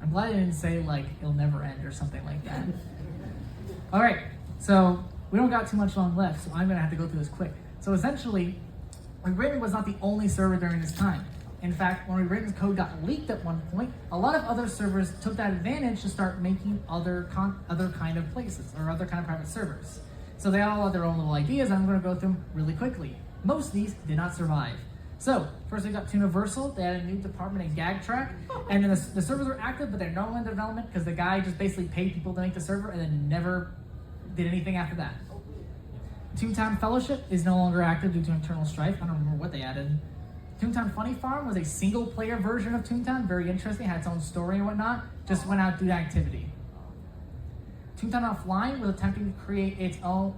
I'm glad I didn't say like it'll never end or something like that. All right, so we don't got too much long left, so I'm gonna have to go through this quick. So essentially, Rewritten was not the only server during this time. In fact, when Rewritten's code got leaked at one point, a lot of other servers took that advantage to start making other kind of places or other kind of private servers. So they all had their own little ideas, and I'm gonna go through them really quickly. Most of these did not survive. So, first we got Tooniversal. They had a new department in Gag Track, and then the servers were active, but they're no longer in development because the guy just basically paid people to make the server and then never did anything after that. Toontown Fellowship is no longer active due to internal strife. I don't remember what they added. Toontown Funny Farm was a single-player version of Toontown, very interesting, had its own story and whatnot, just went out due to activity. Toontown Offline was attempting to create its own,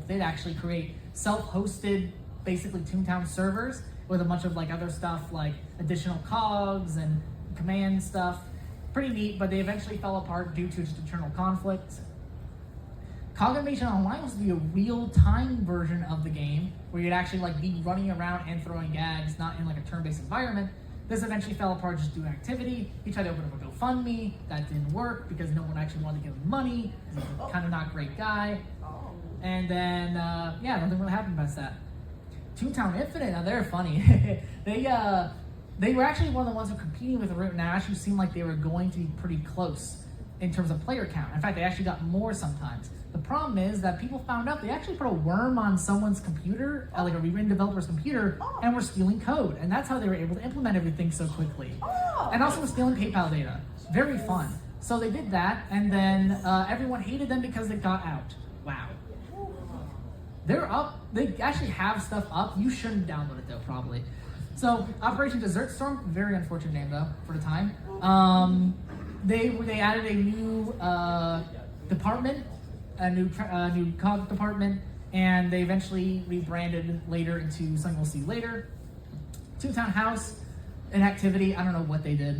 did actually create self-hosted, basically Toontown servers, with a bunch of like other stuff like additional cogs and command stuff. Pretty neat, but they eventually fell apart due to just internal conflict. Cog Animation Online was to be a real-time version of the game where you'd actually like be running around and throwing gags, not in like a turn-based environment. This eventually fell apart just due to activity. He tried to open up a GoFundMe. That didn't work because no one actually wanted to give him money. He's a kind of not great guy. And then, nothing really happened past that. Toontown Infinite, now they're funny. They were actually one of the ones who were competing with Rewritten, and actually seemed like they were going to be pretty close in terms of player count. In fact, they actually got more sometimes. The problem is that people found out they actually put a worm on someone's computer, like a Rewritten developer's computer, and were stealing code. And that's how they were able to implement everything so quickly. And also were stealing PayPal data. Very fun. So they did that, and then everyone hated them because they got out. Wow. They're up. They actually have stuff up. You shouldn't download it though, probably. So Operation Desert Storm, very unfortunate name though for the time. They added a new department, a new cog department, and they eventually rebranded later into something we'll see later. Toontown House, an activity. I don't know what they did.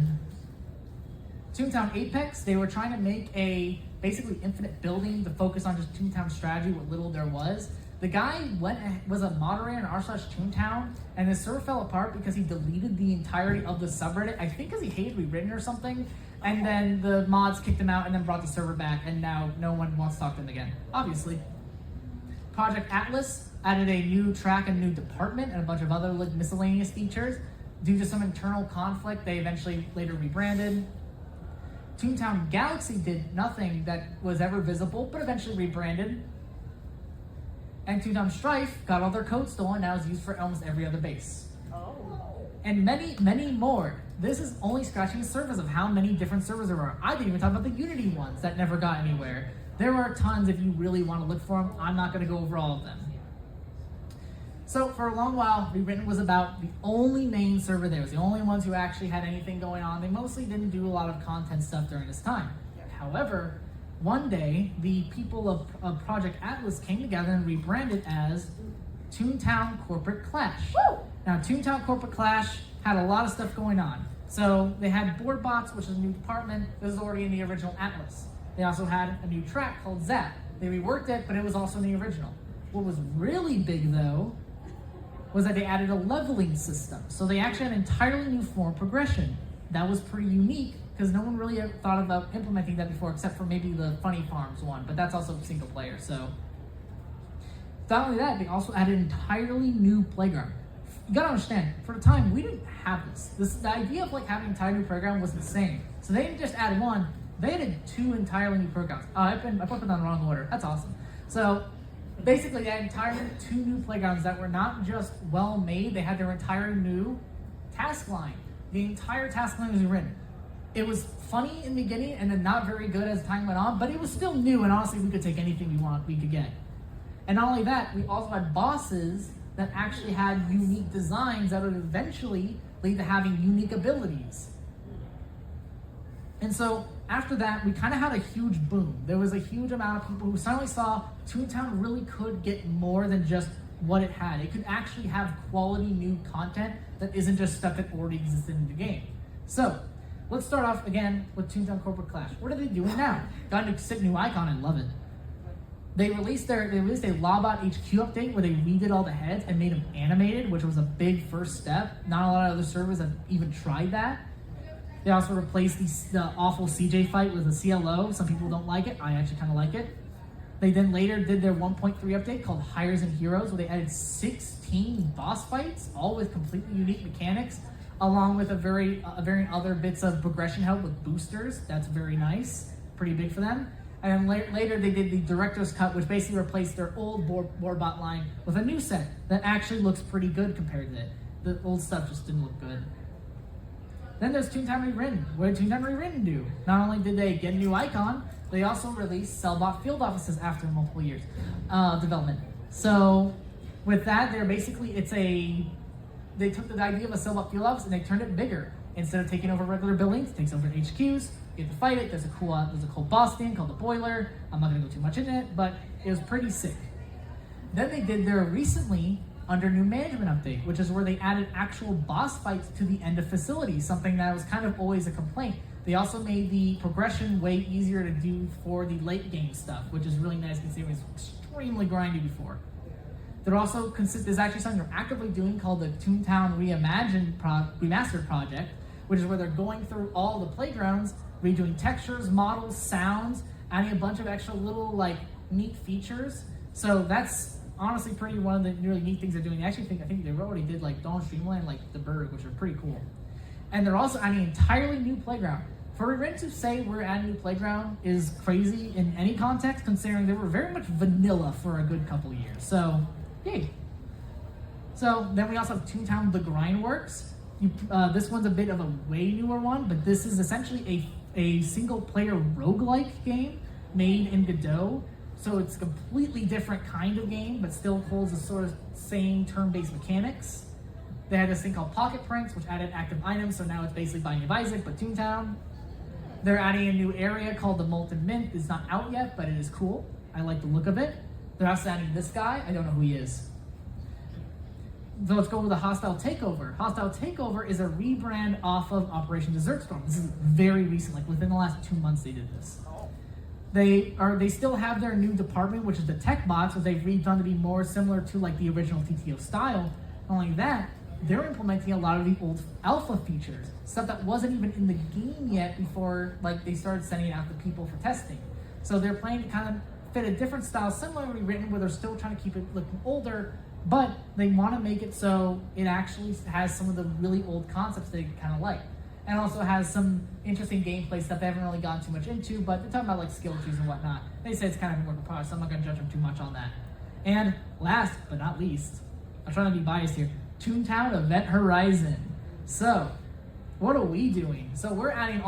Toontown Apex, they were trying to make a basically infinite building to focus on just Toontown strategy, what little there was. The guy was a moderator in r/Toontown, and his server fell apart because he deleted the entirety of the subreddit, I think because he hated Rewritten or something, and then the mods kicked him out and then brought the server back, and now no one wants to talk to him again, obviously. Project Atlas added a new track and new department and a bunch of other miscellaneous features. Due to some internal conflict, they eventually later rebranded. Toontown Galaxy did nothing that was ever visible, but eventually rebranded. And Toontown Strife got all their code stolen, now is used for almost every other base. And many, many more. This is only scratching the surface of how many different servers there are. I didn't even talk about the Unity ones that never got anywhere. There are tons if you really want to look for them. I'm not going to go over all of them. So for a long while, Rewritten was about the only main server there. It was the only ones who actually had anything going on. They mostly didn't do a lot of content stuff during this time. However, one day, the people of Project Atlas came together and rebranded as Toontown Corporate Clash.
Woo!
Now, Toontown Corporate Clash had a lot of stuff going on. So they had board bots, which is a new department. This is already in the original Atlas. They also had a new track called Zap. They reworked it, but it was also in the original. What was really big, though, was that they added a leveling system. So they actually had an entirely new form progression. That was pretty unique because no one really thought about implementing that before, except for maybe the Funny Farms one, but that's also single player. So not only that, they also added an entirely new playground. You gotta understand, for the time, we didn't have this. The idea of like having an entire new playground was insane. So they didn't just add one, they added 2 entirely new playgrounds. I put them in the wrong order. That's awesome. So basically, they had entirely 2 new playgrounds that were not just well made, they had their entire new task line. The entire task line was written. It was funny in the beginning and then not very good as time went on, but it was still new, and honestly, we could take anything we could get. And not only that, we also had bosses that actually had unique designs that would eventually lead to having unique abilities. And so after that, we kind of had a huge boom. There was a huge amount of people who suddenly saw Toontown really could get more than just what it had. It could actually have quality new content that isn't just stuff that already existed in the game. So let's start off again with Toontown Corporate Clash. What are they doing now? Got a sick new icon, I love it. They released a Lawbot HQ update where they redid all the heads and made them animated, which was a big first step. Not a lot of other servers have even tried that. They also replaced the awful CJ fight with a CLO. Some people don't like it. I actually kind of like it. They then later did their 1.3 update called Hires and Heroes, where they added 16 boss fights, all with completely unique mechanics, along with a varying other bits of progression help with boosters. That's very nice. Pretty big for them. And then later they did the Director's Cut, which basically replaced their old board bot line with a new set that actually looks pretty good compared to it. The old stuff just didn't look good. Then there's Toontown Rewritten. What did Toontown Rewritten do? Not only did they get a new icon, they also released Cellbot field offices after multiple years development. So with that, they took the idea of a Cellbot field office and they turned it bigger. Instead of taking over regular buildings, it takes over HQs. You have to fight it. There's a cool boss thing called the Boiler. I'm not going to go too much in it, but it was pretty sick. Then they did their recently under new management update, which is where they added actual boss fights to the end of facilities, something that was kind of always a complaint. They also made the progression way easier to do for the late game stuff, which is really nice considering it was extremely grindy before. There's actually something they're actively doing called the Toontown Remastered project, which is where they're going through all the playgrounds, redoing textures, models, sounds, adding a bunch of extra little neat features. So that's honestly pretty one of the really neat things they're doing. I think they already did Dawn Streamland, the Bird, which are pretty cool. And they're also adding an entirely new playground. For Rewritten to say we're adding a new playground is crazy in any context, considering they were very much vanilla for a good couple of years. So, yay. So then we also have Toontown The Grindworks. This one's a bit of a way newer one, but this is essentially a single-player roguelike game made in Godot. So it's a completely different kind of game, but still holds the sort of same turn-based mechanics. They had this thing called Pocket Pranks, which added active items, so now it's basically Binding of Isaac, but Toontown. They're adding a new area called the Molten Mint. It's not out yet, but it is cool. I like the look of it. They're also adding this guy. I don't know who he is. So let's go with the Hostile Takeover. Hostile Takeover is a rebrand off of Operation Desert Storm. This is very recent, within the last 2 months they did this. They still have their new department, which is the tech bots, which they've redone to be more similar to the original TTO style. Not only that, they're implementing a lot of the old alpha features, stuff that wasn't even in the game yet before they started sending it out to people for testing. So they're planning to kind of fit a different style, similarly written, where they're still trying to keep it looking older, but they want to make it so it actually has some of the really old concepts they kind of like. And also has some interesting gameplay stuff they haven't really gone too much into, but they're talking about skill trees and whatnot. They say it's kind of a work in progress, so I'm not going to judge them too much on that. And last but not least, I'm trying to be biased here, Toontown Event Horizon. So, what are we doing? So we're adding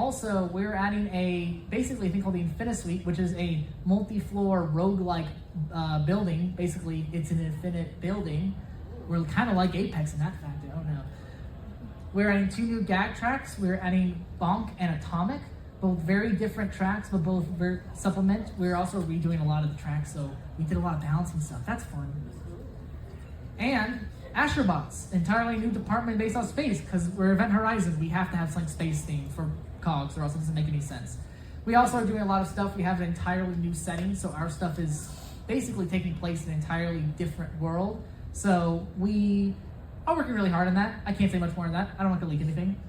basically a thing called the Infinisuite, which is a multi-floor roguelike building. Basically, it's an infinite building We're kind of like Apex in that fact. I don't know. We're adding 2 new gag tracks. We're adding Bonk and Atomic, both very different tracks, but both very supplement. We're also redoing a lot of the tracks, so we did a lot of balancing stuff. That's fun. And Astrobots, entirely new department based on space, because we're Event Horizon. We have to have some space theme for cogs, or else it doesn't make any sense. We also are doing a lot of stuff. We have an entirely new setting, so our stuff is basically taking place in an entirely different world. So we are working really hard on that. I can't say much more than that. I don't want to leak anything.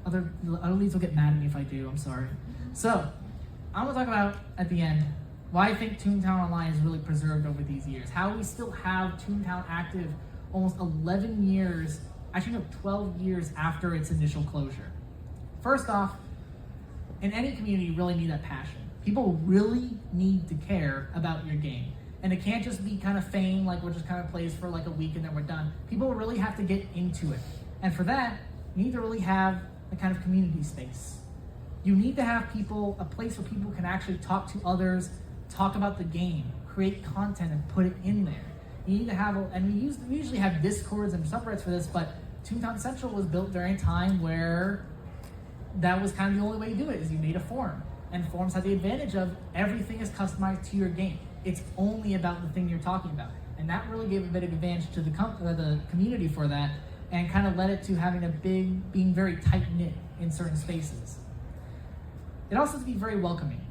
Other leads will get mad at me if I do. I'm sorry. So I want to talk about, at the end, why I think Toontown Online is really preserved over these years. How we still have Toontown active almost 11 years, actually no, 12 years after its initial closure. First off, in any community, you really need that passion. People really need to care about your game. And it can't just be kind of fame, like we're just kind of plays for like a week and then we're done. People really have to get into it. And for that, you need to really have a kind of community space. You need to have people, a place where people can actually talk to others, talk about the game, create content and put it in there. You need to have, and we usually have Discords and subreddits for this, but Toontown Central was built during a time where that was kind of the only way to do it, is you made a forum. And forums have the advantage of everything is customized to your game. It's only about the thing you're talking about. And that really gave a bit of advantage to the community for that, and kind of led it to having being very tight-knit in certain spaces. It also has to be very welcoming.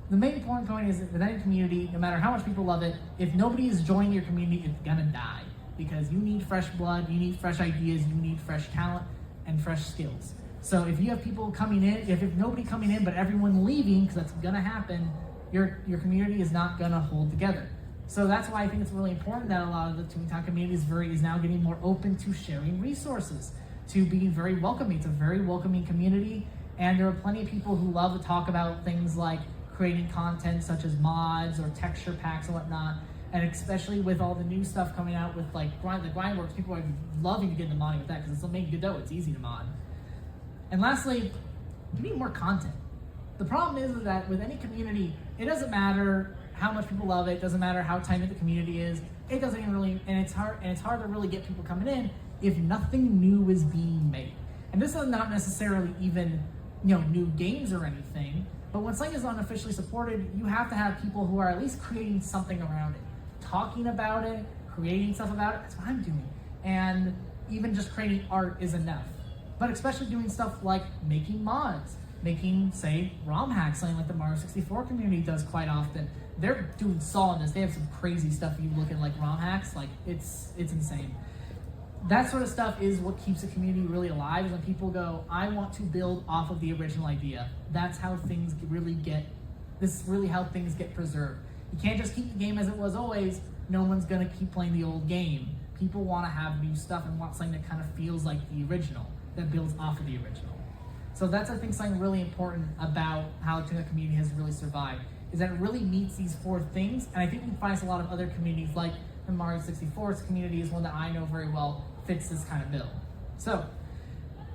The main point is that with any community, no matter how much people love it, if nobody is joining your community, it's gonna die. Because you need fresh blood, you need fresh ideas, you need fresh talent and fresh skills. So if you have people coming in, if nobody coming in but everyone leaving, because that's gonna happen, your community is not gonna hold together. So that's why I think it's really important that a lot of the Toontown community is now getting more open to sharing resources, to being very welcoming. It's a very welcoming community, and there are plenty of people who love to talk about things like creating content such as mods or texture packs and whatnot. And especially with all the new stuff coming out with like the Grindworks, people are loving to get into modding with that because it's making Godot, it's easy to mod. And lastly, you need more content. The problem is that with any community, it doesn't matter how much people love it, doesn't matter how tight the community is, it doesn't even really, and it's hard to really get people coming in if nothing new is being made. And this is not necessarily even, new games or anything, but when something is unofficially supported, you have to have people who are at least creating something around it. Talking about it, creating stuff about it, that's what I'm doing. And even just creating art is enough. But especially doing stuff like making mods, making, say, ROM hacks, something like the Mario 64 community does quite often. They're doing solidness. They have some crazy stuff. You look at like ROM hacks, like it's insane. That sort of stuff is what keeps the community really alive, is when people go, I want to build off of the original idea. That's how things this is really how things get preserved. You can't just keep the game as it was always. No one's gonna keep playing the old game. People wanna have new stuff and want something that kind of feels like the original, that builds off of the original. So that's, I think, something really important about how the community has really survived, is that it really meets these 4 things. And I think you can find a lot of other communities, like the Mario 64's community is one that I know very well, fits this kind of bill. So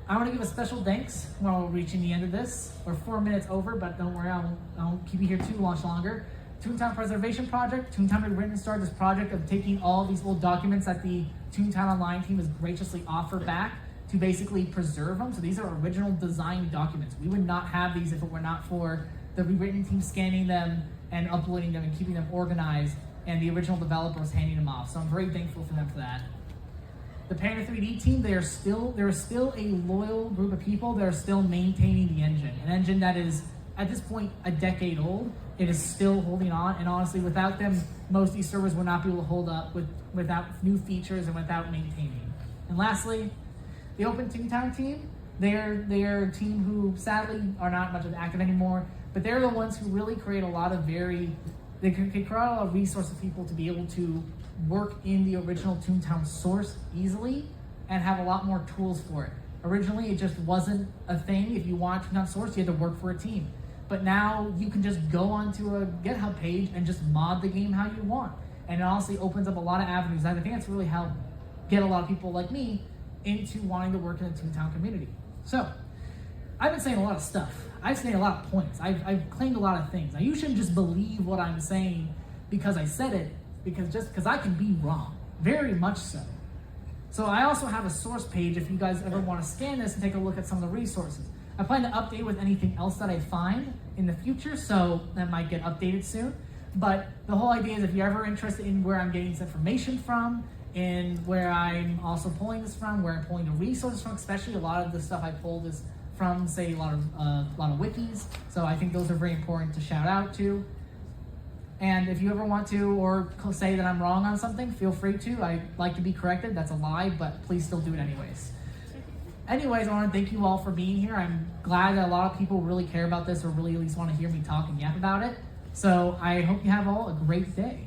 I want to give a special thanks while we're reaching the end of this. We're 4 minutes over, but don't worry, I won't keep you here too much longer. Toontown Preservation Project. Toontown had written and started this project of taking all these old documents that the Toontown Online team has graciously offered back to basically preserve them. So these are original design documents. We would not have these if it were not for the rewritten team scanning them and uploading them and keeping them organized, and the original developers handing them off. So I'm very thankful for them for that. The Panda 3D team, there is still a loyal group of people that are still maintaining the engine. An engine that is, at this point, a decade old. It is still holding on, and honestly, without them, most of these servers would not be able to hold up without new features and without maintaining. And lastly, the Open Toontown team, they're a team who sadly are not much active anymore, but they're the ones who really create a lot of they can create a lot of resources for people to be able to work in the original Toontown source easily and have a lot more tools for it. Originally, it just wasn't a thing. If you wanted Toontown source, you had to work for a team. But now you can just go onto a GitHub page and just mod the game how you want. And it honestly opens up a lot of avenues. I think that's really helped get a lot of people like me into wanting to work in the Toontown community. So, I've been saying a lot of stuff. I've said a lot of points. I've claimed a lot of things. Now, you shouldn't just believe what I'm saying because I said it, because I can be wrong. Very much so. So I also have a source page if you guys ever want to scan this and take a look at some of the resources. I plan to update with anything else that I find in the future, so that might get updated soon. But the whole idea is if you're ever interested in where I'm getting this information from, and where I'm also pulling this from, where I'm pulling the resources from, especially a lot of the stuff I pulled is from, say, a lot of wikis. So I think those are very important to shout out to. And if you ever want to or say that I'm wrong on something, feel free to. I like to be corrected. That's a lie, but please still do it anyways. Anyways, I want to thank you all for being here. I'm glad that a lot of people really care about this or really at least want to hear me talk and yap about it. So I hope you have all a great day.